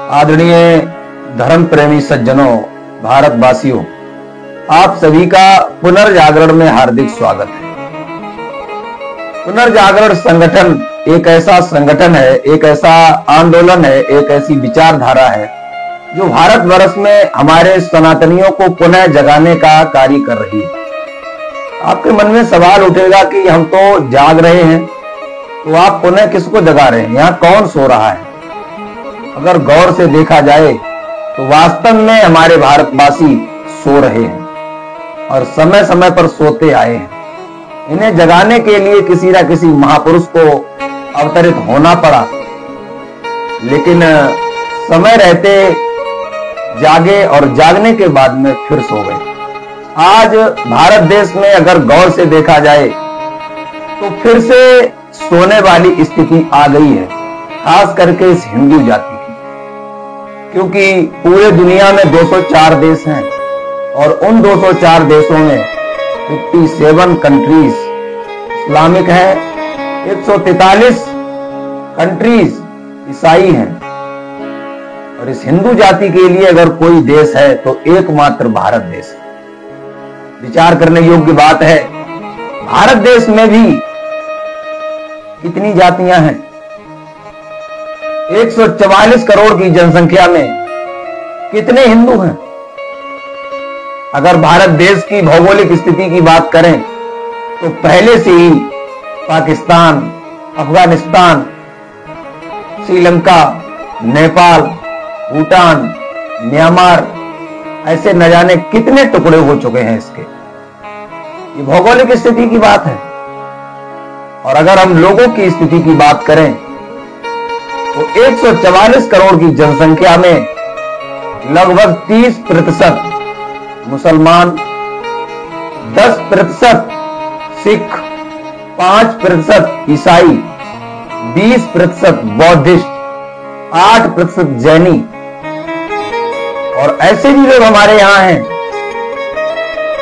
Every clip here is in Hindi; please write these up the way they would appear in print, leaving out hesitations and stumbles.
आदरणीय धर्म प्रेमी सज्जनों, भारतवासियों, आप सभी का पुनर्जागरण में हार्दिक स्वागत है। पुनर्जागरण संगठन एक ऐसा संगठन है, एक ऐसा आंदोलन है, एक ऐसी विचारधारा है जो भारतवर्ष में हमारे सनातनियों को पुनः जगाने का कार्य कर रही है। आपके मन में सवाल उठेगा कि हम तो जाग रहे हैं, तो आप पुनः किसको जगा रहे हैं? यहाँ कौन सो रहा है? अगर गौर से देखा जाए तो वास्तव में हमारे भारतवासी सो रहे हैं और समय समय पर सोते आए हैं। इन्हें जगाने के लिए किसी न किसी महापुरुष को अवतरित होना पड़ा, लेकिन समय रहते जागे और जागने के बाद में फिर सो गए। आज भारत देश में अगर गौर से देखा जाए तो फिर से सोने वाली स्थिति आ गई है, खास करके इस हिंदू जाति की, क्योंकि पूरे दुनिया में 204 देश हैं और उन 204 देशों में 57 कंट्रीज इस्लामिक हैं, 143 कंट्रीज ईसाई हैं। और इस हिंदू जाति के लिए अगर कोई देश है तो एकमात्र भारत देश है। विचार करने योग्य बात है, भारत देश में भी कितनी जातियां हैं? 144 करोड़ की जनसंख्या में कितने हिंदू हैं? अगर भारत देश की भौगोलिक स्थिति की बात करें तो पहले से ही पाकिस्तान, अफगानिस्तान, श्रीलंका, नेपाल, भूटान, म्यांमार, ऐसे न जाने कितने टुकड़े हो चुके हैं इसके। ये भौगोलिक स्थिति की बात है। और अगर हम लोगों की स्थिति की बात करें तो 144 करोड़ की जनसंख्या में लगभग 30% मुसलमान, 10% सिख, 5% ईसाई, 20% बौद्धिस्ट, 8% जैनी। और ऐसे भी लोग हमारे यहां हैं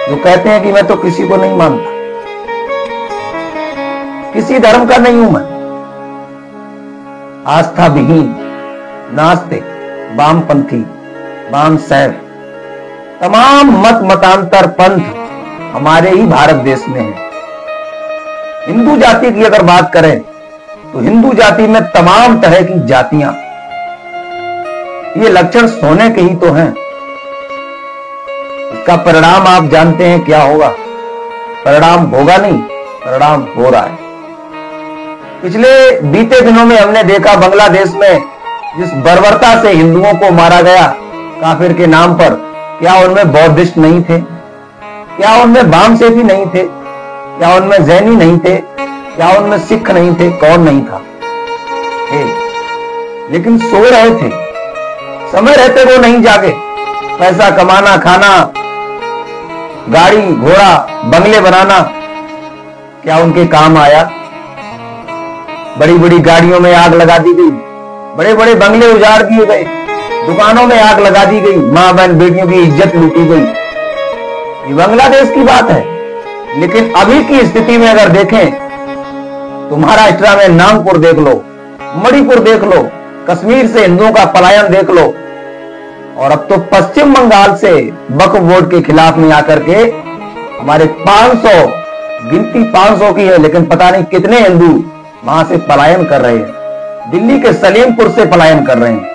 जो कहते हैं कि मैं तो किसी को नहीं मानता, किसी धर्म का नहीं हूं मैं। आस्था विहीन, नास्तिक, वामपंथी, वामशैव, तमाम मत मतांतर पंथ हमारे ही भारत देश में है। हिंदू जाति की अगर बात करें तो हिंदू जाति में तमाम तरह की जातियां, ये लक्षण सोने के ही तो हैं। इसका परिणाम आप जानते हैं क्या होगा? परिणाम होगा नहीं, परिणाम हो रहा है। पिछले बीते दिनों में हमने देखा बांग्लादेश में जिस बर्बरता से हिंदुओं को मारा गया काफिर के नाम पर, क्या उनमें बौद्धिस्ट नहीं थे? क्या उनमें वामशैवी नहीं थे? क्या उनमें जैनी नहीं थे? क्या उनमें सिख नहीं थे? कौन नहीं था? लेकिन सो रहे थे। समय रहते वो नहीं जागे। पैसा कमाना, खाना, गाड़ी घोड़ा, बंगले बनाना, क्या उनके काम आया? बड़ी बड़ी गाड़ियों में आग लगा दी गई, बड़े बड़े बंगले उजाड़ दिए गए, दुकानों में आग लगा दी गई, मां बहन बेटियों की इज्जत लूटी गई। ये बांग्लादेश की बात है। लेकिन अभी की स्थिति में अगर देखें तो महाराष्ट्र में नागपुर देख लो, मणिपुर देख लो, कश्मीर से हिंदुओं का पलायन देख लो, और अब तो पश्चिम बंगाल से वक्फ बोर्ड के खिलाफ में आकर के हमारे 500, गिनती 500 की है, लेकिन पता नहीं कितने हिंदू वहां से पलायन कर रहे हैं। दिल्ली के सलीमपुर से पलायन कर रहे हैं।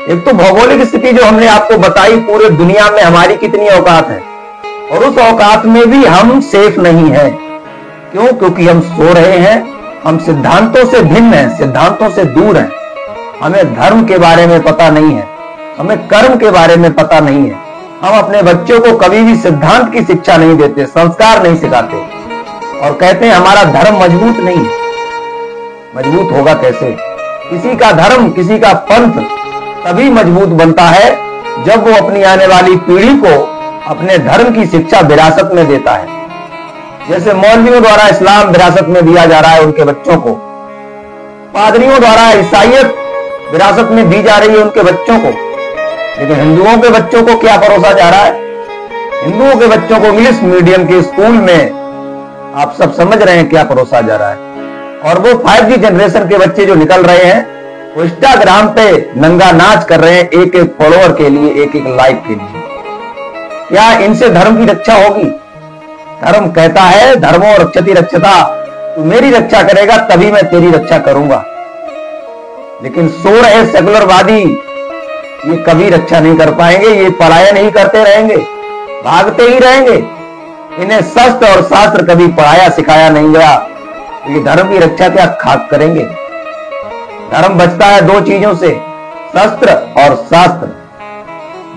एक तो भौगोलिक स्थिति जो हमने आपको बताई, पूरे दुनिया में हमारी कितनी औकात है, और उस औकात में भी हम सेफ नहीं है। क्यों? क्योंकि हम सो रहे हैं, हम सिद्धांतों से भिन्न हैं, सिद्धांतों से दूर हैं। हमें धर्म के बारे में पता नहीं है, हमें कर्म के बारे में पता नहीं है। हम अपने बच्चों को कभी भी सिद्धांत की शिक्षा नहीं देते, संस्कार नहीं सिखाते, और कहते हैं हमारा धर्म मजबूत नहीं है। मजबूत होगा कैसे? किसी का धर्म, किसी का पंथ तभी मजबूत बनता है जब वो अपनी आने वाली पीढ़ी को अपने धर्म की शिक्षा विरासत में देता है। जैसे मौलवियों द्वारा इस्लाम विरासत में दिया जा रहा है उनके बच्चों को, पादरियों द्वारा ईसाईयत विरासत में दी जा रही है उनके बच्चों को, लेकिन हिंदुओं के बच्चों को क्या परोसा जा रहा है? हिंदुओं के बच्चों को इंग्लिश मीडियम के स्कूल में आप सब समझ रहे हैं क्या परोसा जा रहा है। और वो 5G जनरेशन के बच्चे जो निकल रहे हैं वो इंस्टाग्राम पे नंगा नाच कर रहे हैं एक एक फॉलोअर के लिए, एक एक लाइक के लिए। क्या इनसे धर्म की रक्षा होगी? धर्म कहता है धर्मो रक्षति रक्षता, तू मेरी रक्षा करेगा तभी मैं तेरी रक्षा करूंगा। लेकिन सो रहे सेकुलरवादी ये कभी रक्षा नहीं कर पाएंगे, ये पलायन ही करते रहेंगे, भागते ही रहेंगे। इन्हें शस्त्र और शास्त्र कभी पढ़ाया सिखाया नहीं गया, तो ये धर्म की रक्षा क्या खाक करेंगे? धर्म बचता है दो चीजों से, शस्त्र और शास्त्र।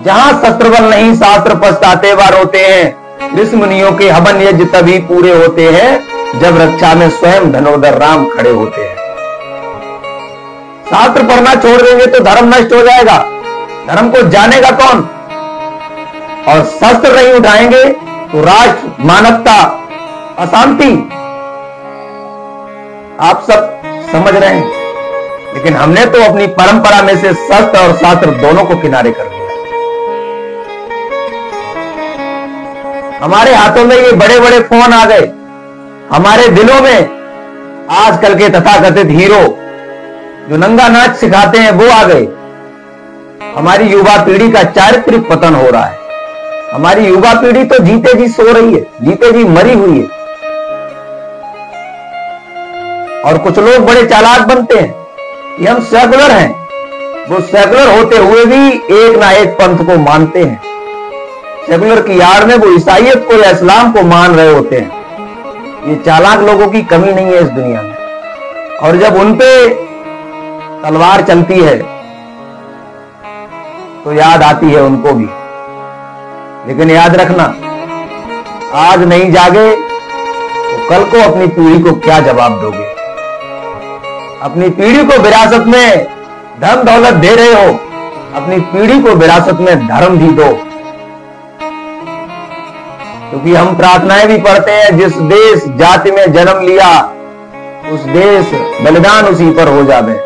जहां शस्त्र बल नहीं शास्त्र पछताते बार होते हैं। ऋषि मुनियों के हवन यज्ञ तभी पूरे होते हैं जब रक्षा में स्वयं धनुर्धर राम खड़े होते हैं। शास्त्र पढ़ना छोड़ देंगे तो धर्म नष्ट हो जाएगा, धर्म को जानेगा कौन? और शस्त्र नहीं उठाएंगे तो राष्ट्र, मानवता, अशांति, आप सब समझ रहे हैं। लेकिन हमने तो अपनी परंपरा में से शस्त्र और शास्त्र दोनों को किनारे कर दिया। हमारे हाथों में ये बड़े बड़े फोन आ गए, हमारे दिलों में आजकल के तथाकथित हीरो जो नंगा नाच सिखाते हैं वो आ गए। हमारी युवा पीढ़ी का चारित्रिक पतन हो रहा है। हमारी युवा पीढ़ी तो जीते जी सो रही है, जीते जी मरी हुई है। और कुछ लोग बड़े चालाक बनते हैं कि हम सेकुलर हैं, वो सेकुलर होते हुए भी एक ना एक पंथ को मानते हैं। सेकुलर की आड़ में वो ईसाइयत को या इस्लाम को मान रहे होते हैं। ये चालाक लोगों की कमी नहीं है इस दुनिया में। और जब उनपे तलवार चलती है तो याद आती है उनको भी। लेकिन याद रखना, आज नहीं जागे तो कल को अपनी पीढ़ी को क्या जवाब दोगे? अपनी पीढ़ी को विरासत में धन दौलत दे रहे हो, अपनी पीढ़ी को विरासत में धर्म भी दो। क्योंकि हम प्रार्थनाएं भी पढ़ते हैं, जिस देश जाति में जन्म लिया उस देश बलिदान उसी पर हो जावे।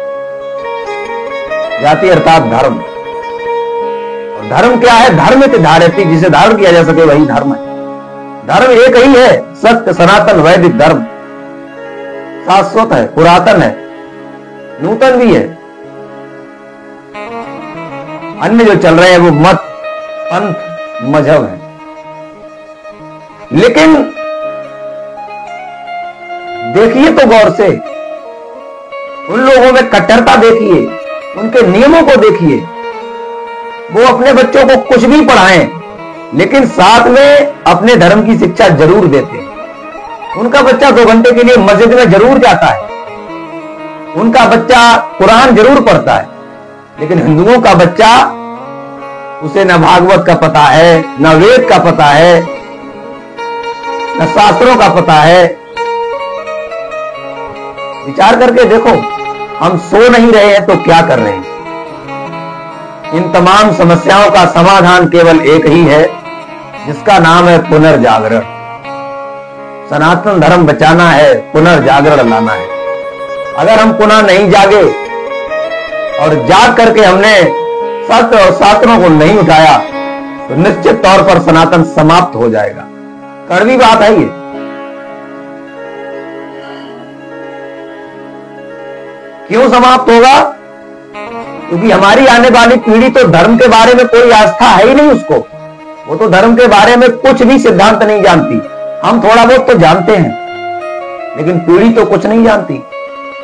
जाति अर्थात धर्म। और धर्म क्या है? धर्म एक धारती, जिसे धारण किया जा सके वही धर्म है। धर्म एक ही है, सत्य सनातन वैदिक धर्म। शाश्वत है, पुरातन है, नूतन भी है। अन्य जो चल रहे हैं वो मत, पंथ, मजहब है। लेकिन देखिए तो गौर से, उन लोगों में कट्टरता देखिए, उनके नियमों को देखिए। वो अपने बच्चों को कुछ भी पढ़ाएं, लेकिन साथ में अपने धर्म की शिक्षा जरूर देते हैं। उनका बच्चा 2 घंटे के लिए मस्जिद में जरूर जाता है, उनका बच्चा कुरान जरूर पढ़ता है। लेकिन हिंदुओं का बच्चा, उसे न भागवत का पता है, न वेद का पता है, न शास्त्रों का पता है। विचार करके देखो, हम सो नहीं रहे हैं तो क्या कर रहे हैं? इन तमाम समस्याओं का समाधान केवल एक ही है, जिसका नाम है पुनर्जागरण। सनातन धर्म बचाना है, पुनर्जागरण लाना है। अगर हम पुनः नहीं जागे और जाग करके हमने शास्त्र और शास्त्रों को नहीं उठाया तो निश्चित तौर पर सनातन समाप्त हो जाएगा। कड़वी बात है ये। क्यों समाप्त होगा? क्योंकि हमारी आने वाली पीढ़ी तो धर्म के बारे में कोई आस्था है ही नहीं उसको। वो तो धर्म के बारे में कुछ भी सिद्धांत नहीं जानती। हम थोड़ा बहुत तो जानते हैं, लेकिन पीढ़ी तो कुछ नहीं जानती।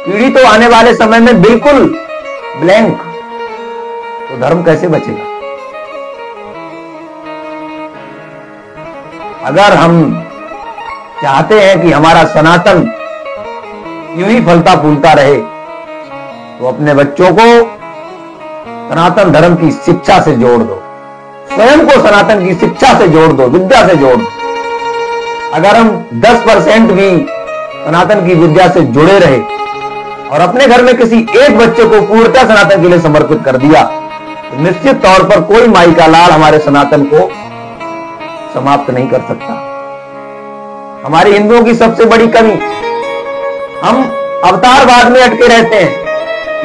पीढ़ी तो आने वाले समय में बिल्कुल ब्लैंक। तो धर्म कैसे बचेगा? अगर हम चाहते हैं कि हमारा सनातन यूं ही फलता फूलता रहे, तो अपने बच्चों को सनातन धर्म की शिक्षा से जोड़ दो, स्वयं को सनातन की शिक्षा से जोड़ दो, विद्या से जोड़ दो। अगर हम 10% भी सनातन की विद्या से जुड़े रहे और अपने घर में किसी एक बच्चे को पूर्णतः सनातन के लिए समर्पित कर दिया, तो निश्चित तौर पर कोई माई का लाल हमारे सनातन को समाप्त नहीं कर सकता। हमारी हिंदुओं की सबसे बड़ी कमी, हम अवतारवाद में अटके रहते हैं।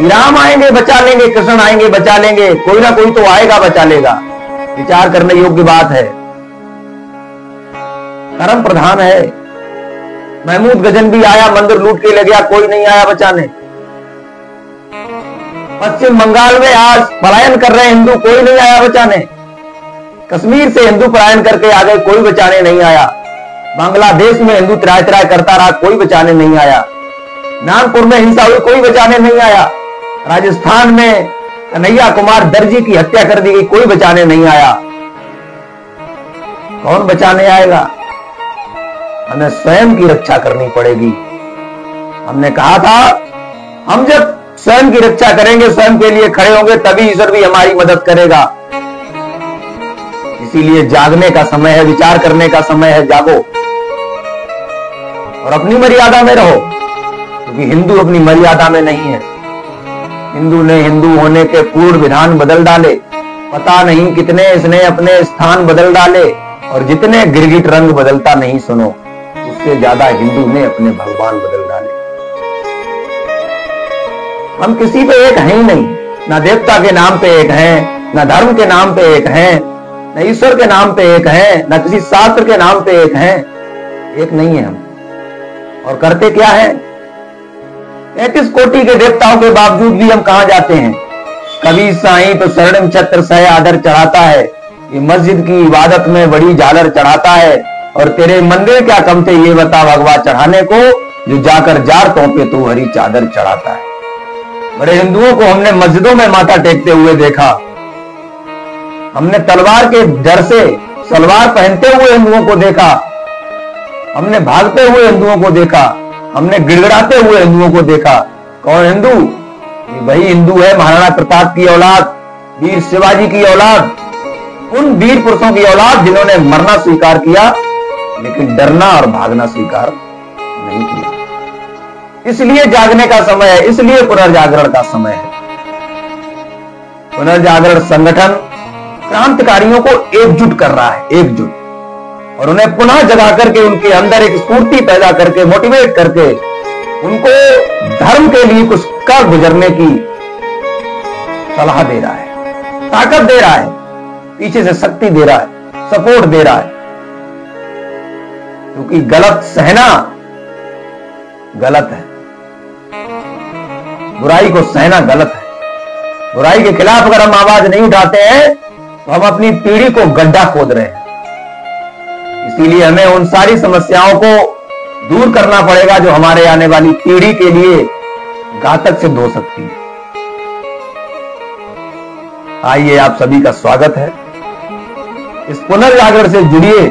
राम आएंगे बचा लेंगे, कृष्ण आएंगे बचा लेंगे, कोई ना कोई तो आएगा बचा लेगा। विचार करने योग्य बात है। कर्म प्रधान है। महमूद गजनवी आया, मंदिर लूट के ले गया, कोई नहीं आया बचाने। पश्चिम बंगाल में आज पलायन कर रहे हिंदू, कोई नहीं आया बचाने। कश्मीर से हिंदू पलायन करके आ गए, कोई बचाने नहीं आया। बांग्लादेश में हिंदू त्राय त्राय करता रहा, कोई बचाने नहीं आया। नागपुर में हिंसा हुई, कोई बचाने नहीं आया। राजस्थान में कन्हैया कुमार दर्जी की हत्या कर दी गई, कोई बचाने नहीं आया। कौन बचाने आएगा? हमें स्वयं की रक्षा करनी पड़ेगी। हमने कहा था, हम जब स्वयं की रक्षा करेंगे, स्वयं के लिए खड़े होंगे, तभी ईश्वर भी हमारी मदद करेगा। इसीलिए जागने का समय है, विचार करने का समय है। जागो और अपनी मर्यादा में रहो, क्योंकि हिंदू अपनी मर्यादा में नहीं है। हिंदू ने हिंदू होने के पूर्ण विधान बदल डाले। पता नहीं कितने इसने अपने स्थान बदल डाले, और जितने गिरगिट रंग बदलता नहीं सुनो, उससे ज्यादा हिंदू ने अपने भगवान बदल डाले। हम किसी पे एक हैं ही नहीं, ना देवता के नाम पे एक हैं, ना धर्म के नाम पे एक हैं, न ईश्वर के नाम पे एक हैं, न किसी शास्त्र के नाम पे एक हैं। एक नहीं है हम। और करते क्या है? 33 कोटि के देवताओं के बावजूद भी हम कहां जाते हैं? कभी साईं तो स्वर्णिम छत्र सह आदर चढ़ाता है, ये मस्जिद की इबादत में बड़ी झालर चढ़ाता है, और तेरे मंदिर क्या कम थे ये बता भगवा चढ़ाने को, जो जाकर जारतों पे तू हरी चादर चढ़ाता है। बड़े हिंदुओं को हमने मस्जिदों में माथा टेकते हुए देखा। हमने तलवार के डर से सलवार पहनते हुए हिंदुओं को देखा। हमने भागते हुए हिंदुओं को देखा। हमने गिड़गिड़ाते हुए हिंदुओं को देखा। कौन हिंदू? वही हिंदू है महाराणा प्रताप की औलाद, वीर शिवाजी की औलाद, उन वीर पुरुषों की औलाद जिन्होंने मरना स्वीकार किया, लेकिन डरना और भागना स्वीकार नहीं किया। इसलिए जागने का समय है, इसलिए पुनर्जागरण का समय है। पुनर्जागरण संगठन क्रांतिकारियों को एकजुट कर रहा है, एकजुट, और उन्हें पुनः जगा करके उनके अंदर एक स्फूर्ति पैदा करके, मोटिवेट करके, उनको धर्म के लिए कुछ कर गुजरने की सलाह दे रहा है, ताकत दे रहा है, पीछे से शक्ति दे रहा है, सपोर्ट दे रहा है। क्योंकि गलत सहना गलत है, बुराई को सहना गलत है। बुराई के खिलाफ अगर हम आवाज नहीं उठाते हैं तो हम अपनी पीढ़ी को गड्ढा खोद रहे हैं। इसीलिए हमें उन सारी समस्याओं को दूर करना पड़ेगा जो हमारे आने वाली पीढ़ी के लिए घातक सिद्ध हो सकती है। आइए, आप सभी का स्वागत है। इस पुनर्जागरण से जुड़िए,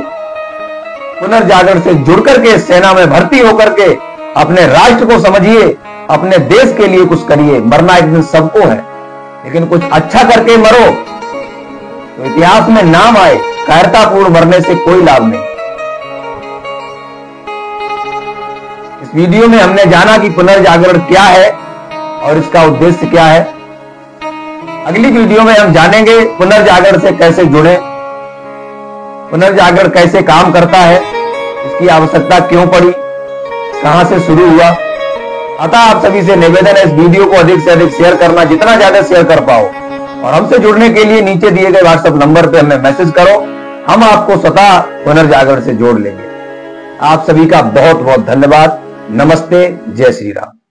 पुनर्जागरण से जुड़कर के सेना में भर्ती होकर के अपने राष्ट्र को समझिए, अपने देश के लिए कुछ करिए। मरना एक दिन सबको है, लेकिन कुछ अच्छा करके मरो तो इतिहास में नाम आए। कायरतापूर्ण मरने से कोई लाभ नहीं। इस वीडियो में हमने जाना कि पुनर्जागरण क्या है और इसका उद्देश्य क्या है। अगली वीडियो में हम जानेंगे पुनर्जागरण से कैसे जुड़े, पुनर्जागरण कैसे काम करता है, इसकी आवश्यकता क्यों पड़ी, कहां से शुरू हुआ। अतः आप सभी से निवेदन है, इस वीडियो को अधिक से अधिक शेयर करना, जितना ज्यादा शेयर कर पाओ। और हमसे जुड़ने के लिए नीचे दिए गए व्हाट्सएप नंबर पे हमें मैसेज करो, हम आपको स्वतः पुनर्जागरण से जोड़ लेंगे। आप सभी का बहुत बहुत धन्यवाद। नमस्ते, जय श्री राम।